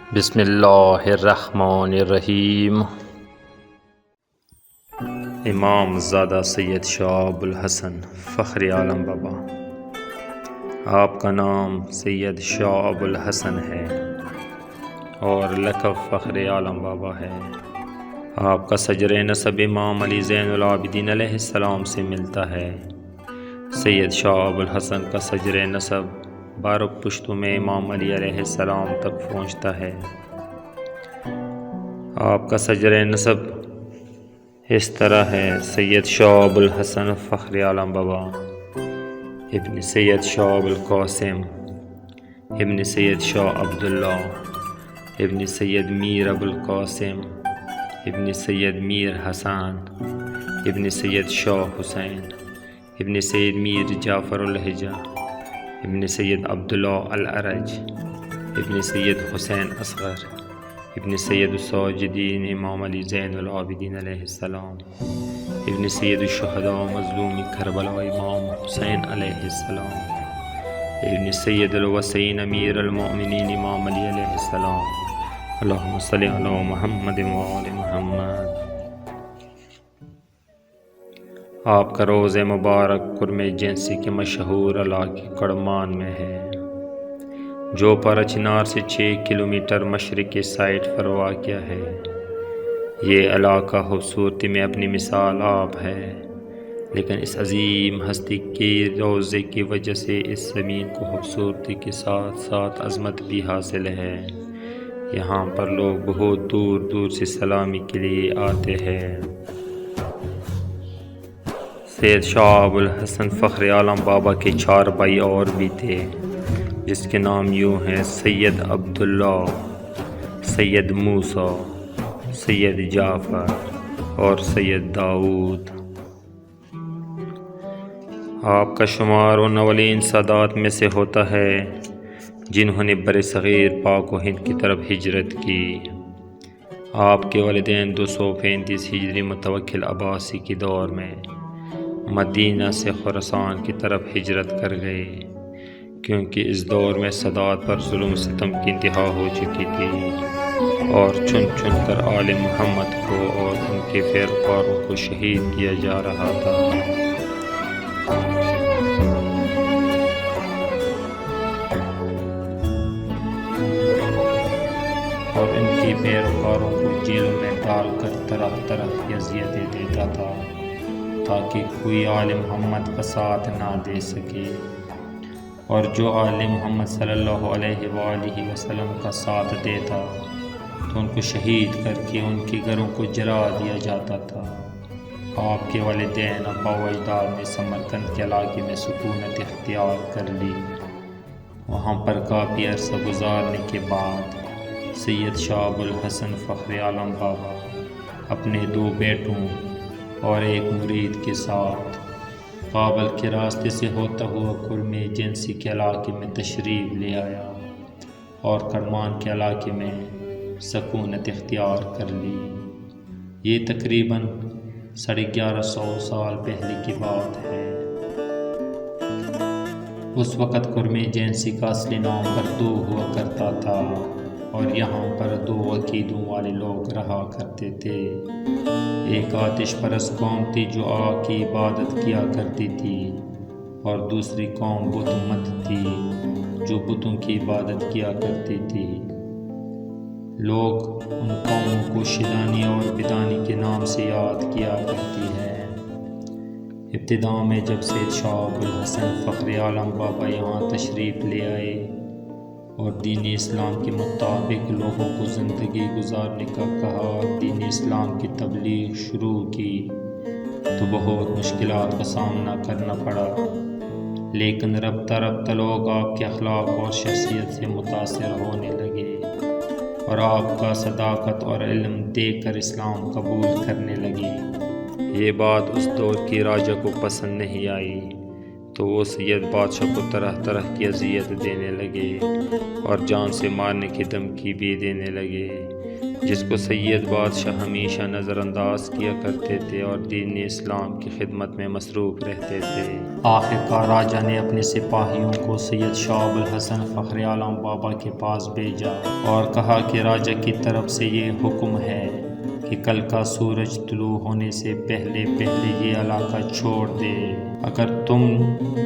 بسم اللہ الرحمن الرحیم۔ امام زادہ سید شاہ ابوالحسن فخر عالم بابا، آپ کا نام سید شاہ ابوالحسن ہے اور لقب فخر عالم بابا ہے۔ آپ کا شجر نسب امام علی زین العابدین علیہ السلام سے ملتا ہے۔ سید شاہ ابوالحسن کا شجر نسب 12 پشتوں میں امام علی علیہ السلام تک پہنچتا ہے۔ آپ کا شجر نسب اس طرح ہے: سید شاہ ابوالحسن فخر عالم بابا، ابن سید شاہ ابوالقاسم، ابن سید شاہ عبداللہ، ابن سید میر ابوالقاسم، ابن سید میر حسن، ابن سید شاہ حسین، ابن سید میر جعفر الہجہ، ابن سید عبداللہ العرج، ابن سید حسین اصغر، ابن سید الساجدین امام علی زین العابدین علیہ السلام، ابن سید الشہداء مظلوم کربلا امام حسین علیہ السلام، ابن سید الوسین امیر المؤمنین امام علی علیہ السلام۔ اللہم صلی علی محمد وآل محمد۔ آپ کا روز مبارک کرم جنسی کے مشہور علاقے کڑمان میں ہے، جو پر چنار سے 6 کلومیٹر مشرقی سائٹ پر واقع ہے۔ یہ علاقہ خوبصورتی میں اپنی مثال آپ ہے، لیکن اس عظیم ہستی کے روضے کی وجہ سے اس زمین کو خوبصورتی کے ساتھ ساتھ عظمت بھی حاصل ہے۔ یہاں پر لوگ بہت دور دور سے سلامی کے لیے آتے ہیں۔ سید شاہ ابوالحسن فخر عالم بابا کے 4 بھائی اور بھی تھے، جس کے نام یوں ہیں: سید عبداللہ، سید موسیٰ، سید جعفر اور سید داؤد۔ آپ کا شمار ان اولین سادات میں سے ہوتا ہے جنہوں نے برصغیر پاک و ہند کی طرف ہجرت کی۔ آپ کے والدین 235 ہجری متوکل عباسی کے دور میں مدینہ سے خراسان کی طرف ہجرت کر گئے، کیونکہ اس دور میں سادات پر ظلم و ستم کی انتہا ہو چکی تھی اور چن چن کر آل محمد کو اور ان کے پیروکاروں کو شہید کیا جا رہا تھا۔ اور ان کے پیروکاروں کو جیلوں میں ڈال کر طرح طرح کی اذیتیں دیتا تھا تاکہ کوئی آل محمد کا ساتھ نہ دے سکے، اور جو آل محمد صلی اللہ علیہ وآلہ وسلم کا ساتھ دیتا تو ان کو شہید کر کے ان کے گھروں کو جلا دیا جاتا تھا۔ آپ کے والدین ابا و اجداد نے سمرقند کے علاقے میں سکونت اختیار کر لی۔ وہاں پر کافی عرصہ گزارنے کے بعد سید شاہ ابوالحسن فخر عالم بابا اپنے 2 بیٹوں اور 1 مرید کے ساتھ کابل کے راستے سے ہوتا ہوا کرم جنسی کے علاقے میں تشریف لے آیا اور کرمان کے علاقے میں سکونت اختیار کر لی۔ یہ تقریباً 1150 سال پہلے کی بات ہے۔ اس وقت کرم جنسی کا اصلی نام بردو ہوا کرتا تھا اور یہاں پر 2 عقیدوں والے لوگ رہا کرتے تھے۔ ایک آتش پرست قوم تھی جو آگ کی عبادت کیا کرتی تھی، اور دوسری قوم بت مت تھی جو بتوں کی عبادت کیا کرتی تھی۔ لوگ ان قوموں کو شیدانی اور بدانی کے نام سے یاد کیا کرتی ہیں۔ ابتدا میں جب سید شاہ ابوالحسن فخر عالم بابا یہاں تشریف لے آئے اور دین اسلام کے مطابق لوگوں کو زندگی گزارنے کا کہا اور دین اسلام کی تبلیغ شروع کی تو بہت مشکلات کا سامنا کرنا پڑا، لیکن رفتہ رفتہ لوگ آپ کے اخلاق اور شخصیت سے متاثر ہونے لگے اور آپ کا صداقت اور علم دیکھ کر اسلام قبول کرنے لگے۔ یہ بات اس دور کی راجا کو پسند نہیں آئی، تو وہ سید بادشاہ کو طرح طرح کی اذیت دینے لگے اور جان سے مارنے کی دھمکی بھی دینے لگے، جس کو سید بادشاہ ہمیشہ نظر انداز کیا کرتے تھے اور دین اسلام کی خدمت میں مصروف رہتے تھے۔ آخر کار راجہ نے اپنے سپاہیوں کو سید شہاب الحسن فخر عالم بابا کے پاس بھیجا اور کہا کہ راجہ کی طرف سے یہ حکم ہے کہ کل کا سورج طلوع ہونے سے پہلے یہ علاقہ چھوڑ دے۔ اگر تم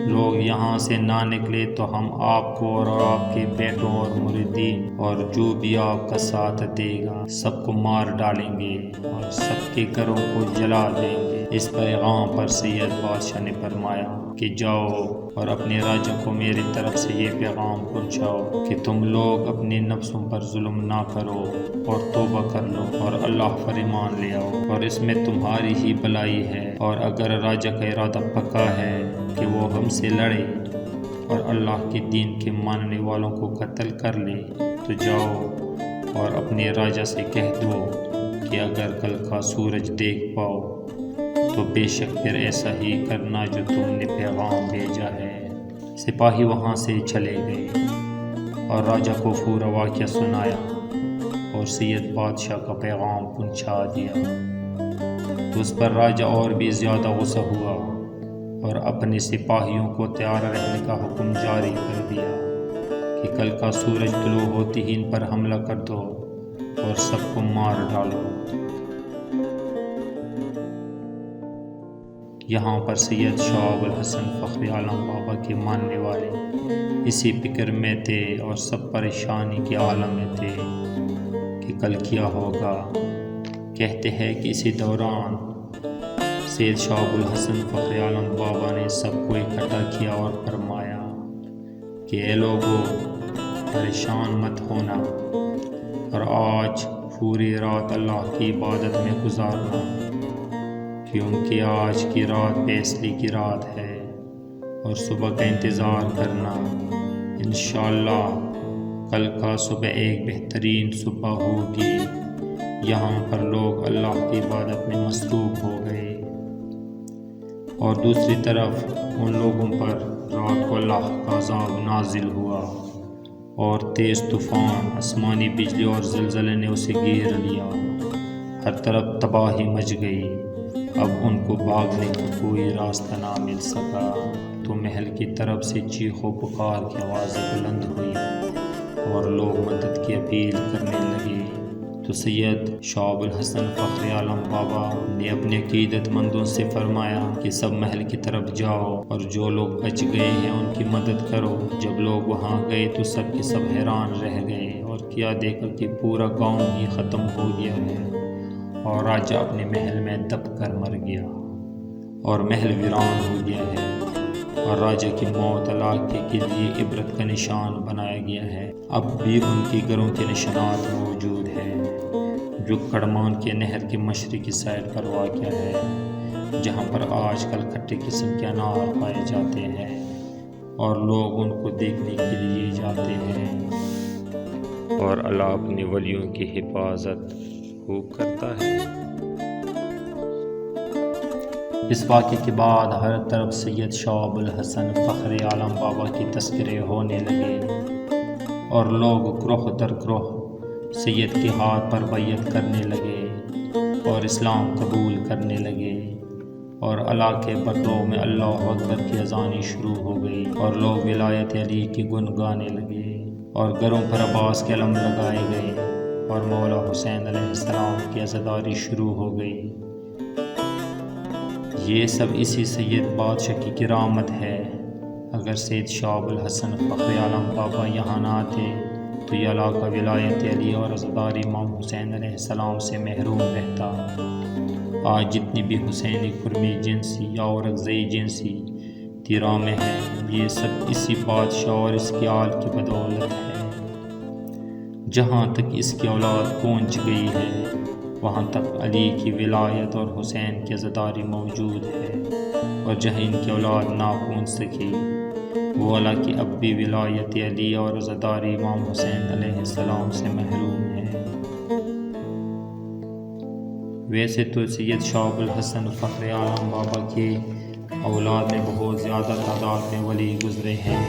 لوگ یہاں سے نہ نکلے تو ہم آپ کو اور آپ کے بیٹوں اور مریدین اور جو بھی آپ کا ساتھ دے گا سب کو مار ڈالیں گے اور سب کے گھروں کو جلا دیں گے۔ اس پیغام پر سید بادشاہ نے فرمایا کہ جاؤ اور اپنے راجہ کو میری طرف سے یہ پیغام پہنچاؤ کہ تم لوگ اپنے نفسوں پر ظلم نہ کرو اور توبہ کر لو اور اللہ پر ایمان لے آؤ، اور اس میں تمہاری ہی بھلائی ہے۔ اور اگر راجہ کا ارادہ پکا ہے کہ وہ ہم سے لڑے اور اللہ کے دین کے ماننے والوں کو قتل کر لے تو جاؤ اور اپنے راجہ سے کہہ دو کہ اگر کل کا سورج دیکھ پاؤ تو بے شک پھر ایسا ہی کرنا جو تم نے پیغام بھیجا ہے۔ سپاہی وہاں سے چلے گئے اور راجہ کو پورا واقعہ سنایا اور سید بادشاہ کا پیغام پہنچا دیا تو اس پر راجہ اور بھی زیادہ غصہ ہوا اور اپنے سپاہیوں کو تیار رہنے کا حکم جاری کر دیا کہ کل کا سورج طلوع ہوتے ہی ان پر حملہ کر دو اور سب کو مار ڈالو۔ یہاں پر سید شہاب الحسن فخر عالم بابا کے ماننے والے اسی فکر میں تھے اور سب پریشانی کے عالم میں تھے کہ کل کیا ہوگا۔ کہتے ہیں کہ اسی دوران سید شہاب الحسن فخر عالم بابا نے سب کو اکٹھا کیا اور فرمایا کہ اے لوگو پریشان مت ہونا اور آج پوری رات اللہ کی عبادت میں گزارنا، کیونکہ آج کی رات فیصلے کی رات ہے اور صبح کا انتظار کرنا۔ انشاءاللہ کل کا صبح ایک بہترین صبح ہوگی۔ یہاں پر لوگ اللہ کی عبادت میں مصروف ہو گئے اور دوسری طرف ان لوگوں پر رات کو اللہ کا عذاب نازل ہوا اور تیز طوفان، آسمانی بجلی اور زلزلے نے اسے گھیر لیا۔ ہر طرف تباہی مچ گئی۔ اب ان کو بھاگنے کا کوئی راستہ نہ مل سکا تو محل کی طرف سے چیخ و پکار کی آوازیں بلند ہوئی اور لوگ مدد کی اپیل کرنے لگے تو سید شہاب الحسن فخر عالم بابا نے اپنے عقیدت مندوں سے فرمایا کہ سب محل کی طرف جاؤ اور جو لوگ بچ گئے ہیں ان کی مدد کرو۔ جب لوگ وہاں گئے تو سب کے سب حیران رہ گئے اور کیا دیکھا کہ پورا گاؤں ہی ختم ہو گیا ہے اور راجہ اپنے محل میں دب کر مر گیا اور محل ویران ہو گیا ہے اور راجہ کی موت علاقے کے لیے عبرت کا نشان بنایا گیا ہے۔ اب بھی ان کے گھروں کے نشانات موجود ہیں جو کڑمان کے نہر کے مشرقی سائڈ پر واقع ہے، جہاں پر آج کل کھٹے قسم کے انار پائے جاتے ہیں اور لوگ ان کو دیکھنے کے لیے جاتے ہیں اور اللہ اپنے ولیوں کی حفاظت خوب کرتا ہے۔ اس واقعے کے بعد ہر طرف سید شہاب الحسن فخر عالم بابا کے تذکرے ہونے لگے اور لوگ گروہ در گروہ سید کے ہاتھ پر بیعت کرنے لگے اور اسلام قبول کرنے لگے اور علاقے بردوں میں اللہ اکبر کی اذانیں شروع ہو گئی اور لوگ ولایت علی کی گن گانے لگے اور گھروں پر عباس کے علم لگائے گئے اور مولا حسین علیہ السلام کی عزاداری شروع ہو گئی۔ یہ سب اسی سید بادشاہ کی کرامت ہے۔ اگر سید شہاب الحسن فخر عالم بابا یہاں نہ آتے تو یہ علاقہ ولایت علی اور عزاداری امام حسین علیہ السلام سے محروم رہتا۔ آج جتنی بھی حسینی کرمی جنسی یا اورکزئی جنسی تیرا میں ہے، یہ سب اسی بادشاہ اور اس کی آل کی بدولت ہے۔ جہاں تک اس کی اولاد پہنچ گئی ہے وہاں تک علی کی ولایت اور حسین کی عزاداری موجود ہے، اور جہاں ان کی اولاد نہ پہنچ سکی وہ اللہ کی اب بھی ولایت علی اور عزاداری امام حسین علیہ السلام سے محروم ہے۔ ویسے تو سید شہاب الحسن فخر عالم بابا کے اولاد میں بہت زیادہ تعداد میں ولی گزرے ہیں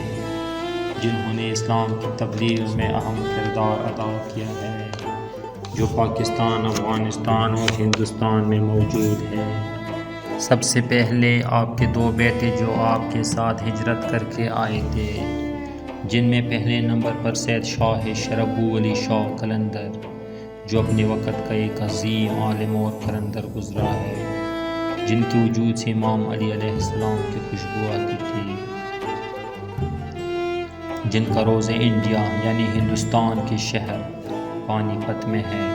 جنہوں نے اسلام کی تبلیغ میں اہم کردار ادا کیا ہے، جو پاکستان، افغانستان اور ہندوستان میں موجود ہے۔ سب سے پہلے آپ کے 2 بیٹے جو آپ کے ساتھ ہجرت کر کے آئے تھے، جن میں پہلے نمبر پر سید شاہ شرف ابو علی شاہ قلندر، جو اپنے وقت کا ایک عظیم عالم اور قلندر گزرا ہے، جن کے وجود سے امام علی علیہ السلام کی خوشبو آتی تھی، جن کا روز انڈیا یعنی ہندوستان کے شہر پانی پت میں ہے۔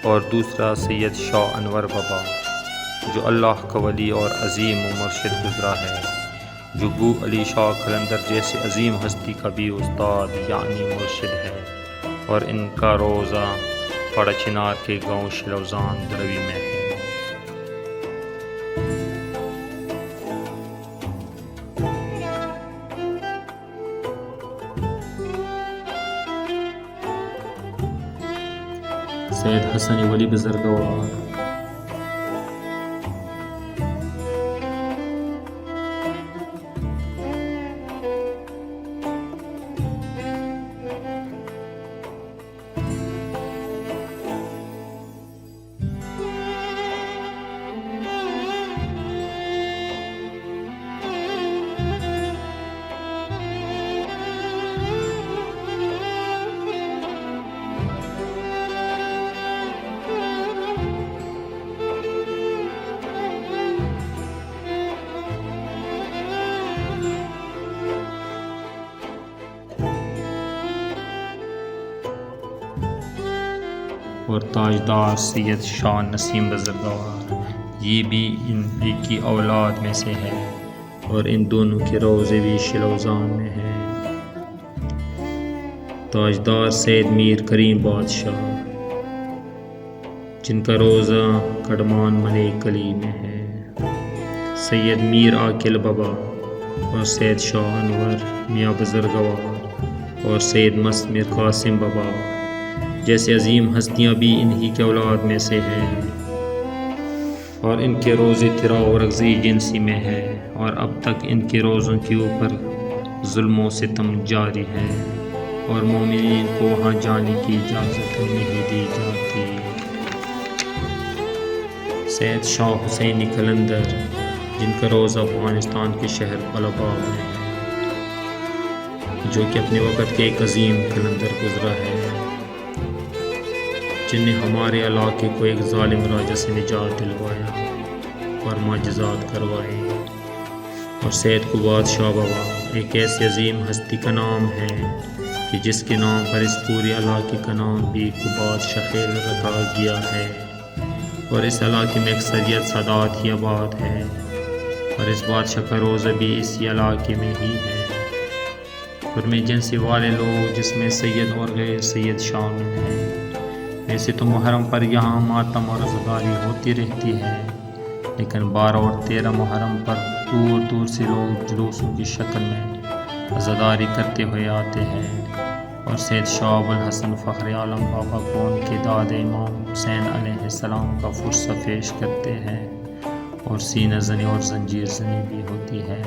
اور دوسرا سید شاہ انور بابا، جو اللہ کا ولی اور عظیم و مرشد گزرا ہے، جو ابو علی شاہ قلندر جیسے عظیم ہستی کا بھی استاد یعنی مرشد ہے، اور ان کا روزہ پڑا چنار کے گاؤں شلوزان دروی میں ہے۔ سید حسن ولی بزرگوار، اور تاجدار سید شاہ نسیم بزرگوار، یہ بھی ان کی اولاد میں سے ہے، اور ان دونوں کے روزے بھی شلوزان میں ہیں۔ تاجدار سید میر کریم بادشاہ، جن کا روزہ کڈمان ملک علی میں ہے۔ سید میر عاقل بابا اور سید شاہ انور میاں بزرگوار اور سید مسمر قاسم بابا جیسے عظیم ہستیاں بھی انہی کے اولاد میں سے ہیں، اور ان کے روزے ترا و رغزی جنسی میں ہے، اور اب تک ان کے روزوں کے اوپر ظلم و ستم جاری ہے، اور مومنین کو وہاں جانے کی اجازت نہیں دی جاتی۔ سید شاہ حسین قلندر، جن کا روزہ افغانستان کے شہر بلوباب میں ہے، جو کہ اپنے وقت کے ایک عظیم قلندر گزرا ہے، جن نے ہمارے علاقے کو ایک ظالم راجہ سے نجات دلوایا اور معجزات کروائے۔ اور سید قباد شاہ بابا ایک ایسے عظیم ہستی کا نام ہے کہ جس کے نام پر اس پورے علاقے کا نام بھی قباد شخیل رکھا گیا ہے، اور اس علاقے میں اکثریت سادات ہی آباد ہے، اور اس بادشاہ کا روزہ بھی اسی علاقے میں ہی ہے۔ خرمِ جنسی والے لوگ جس میں سید اور غیر سید شامل ہیں۔ ویسے تو محرم پر یہاں ماتم اور عزاداری ہوتی رہتی ہے، لیکن 12 اور 13 محرم پر دور دور سے لوگ جلوسوں کی شکل میں عزاداری کرتے ہوئے آتے ہیں، اور سید شاہ ابو الحسن فخر عالم بابا کو ان کے داد امام حسین علیہ السلام کا فرصہ پیش کرتے ہیں، اور سینہ زنی اور زنجیر زنی بھی ہوتی ہے۔